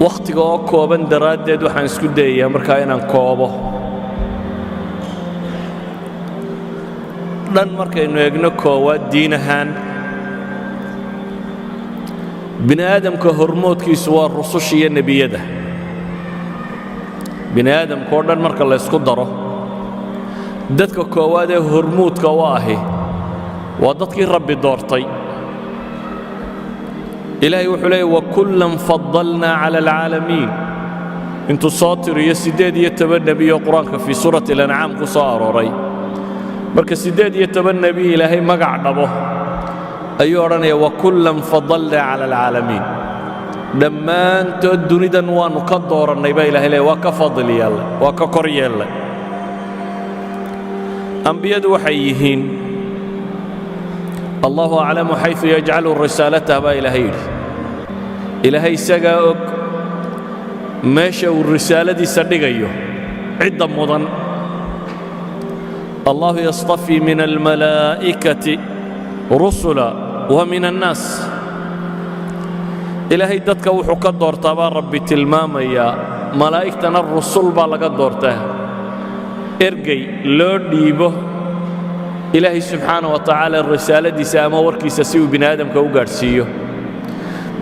wakhtiga oo kooban daraaddeed waxaan isku dayayaa markaa inaan koobo dhan markaynu eegno koowaad diin ahaan bini aadamka hormoodkiisu waa rususha iyo nebiyada bini aadamka oo dhan marka la isku daro dadka koowaad ee hormuudka u ahi waa dadkii rabbi doortay ilaahay wuxuu leeyahay wakullan faddalnaa cala alcaalamiin intuu soo tiriyo 18 nebi oo qur-aanka fii suurati al-ancaam ku soo arooray marka 18 nebi ilaahay magac dhabo ayuu odhanaya wakullan faddalnaa cala alcaalamiin dhammaantood dunidan waannu ka doorannay baa ilahay leeyahay waa ka fadli yeelle waa ka kor yeelle ambiyadu waxay yihiin allahu aclamu xayثu yajcalu risaalatah baa ilaahay yidhi ilaahay isagaa og meesha uu risaaladiisa dhigayo cidda mudan allahu yastafii min almalaa'ikati rusula wa min annaas ilaahay dadka wuxuu ka doortaa baa rabbi tilmaamayaa malaa'igtana rusul baa laga doortaa ergey loo dhiibo ilaahay subxaanaه wa tacaala risaaladiisa ama warkiisa si uu bini aadamka u gaadhsiiyo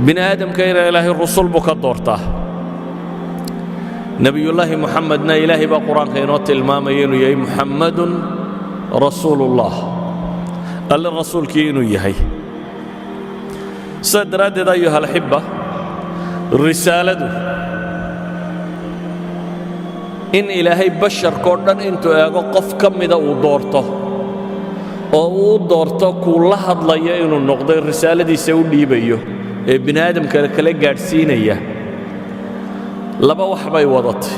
bini aadamkayna ilaahay rusul buu ka doortaa nebiyullaahi muxamedna ilaahay baa qur-aanka inoo tilmaamaya inuu yahay muxammadun rasuulullah alle rasuulkii inuu yahay sidaa daraaddeed ayuha alxibba risaaladu in ilaahay basharkao dhan intuu eego qof ka mida uu doorto oo uu doorto kuu la hadlaya inuu noqdo risaaladiisa u dhiibayo ee bini aadamka kala gaadhsiinaya laba wax bay wadatay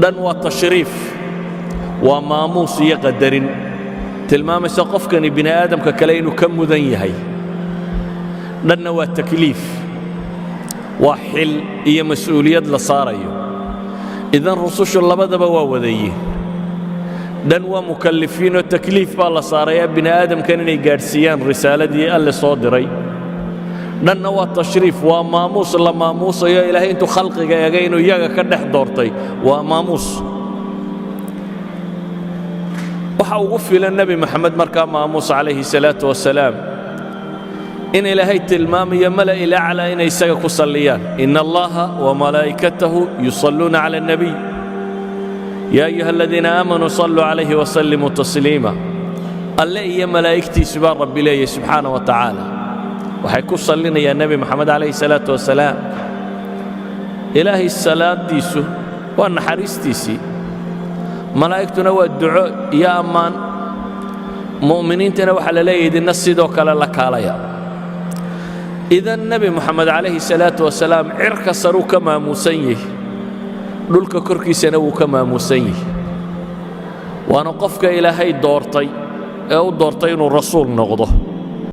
dhan waa tashriif waa maamuus iyo qadarin tilmaamaysa qofkani bini aadamka kale inuu ka mudan yahay dhanna waa takliif waa xil iyo mas'uuliyad la saarayo idan rusushu labadaba waa wadayiin dhan waa mukallifiinoo takliif baa la saarayaa bini aadamkan inay gaadhsiiyaan risaaladii alle soo diray dhanna waa tashriif waa maamuus la maamuusayo ilaahay intuu khalqiga eegay inuu iyaga ka dhex doortay waa maamuus waxa ugu filan nebi moxamed markaa maamuus calayhi salaatu wasalaam in ilaahay tilmaamayo mala'i laclaa inay isaga ku salliyaan ina allaha wamalaa'ikatahu yusalluuna cala alnabiy yaa ayuha aladiina aamanuu salluu calayhi wasallimuu tasliima alle iyo malaa'igtiisu baa rabbi leeyahy subxaanaه wa tacaala waxay ku sallinayaan nebi moxamed calayhi salaatu wasalaam ilaahay salaadiisu waa naxariistiisii malaa'igtuna waa duco iyo ammaan mu'miniintana waxaa la leeyahay idinna sidoo kale la kaalaya idan nebi moxamed calayhi salaatu wasalaam cirka saruu ka maamuusan yahay dhulka korkiisana wuu ka maamuusan yahay waana qofka ilaahay doortay ee u doortay inuu rasuul noqdo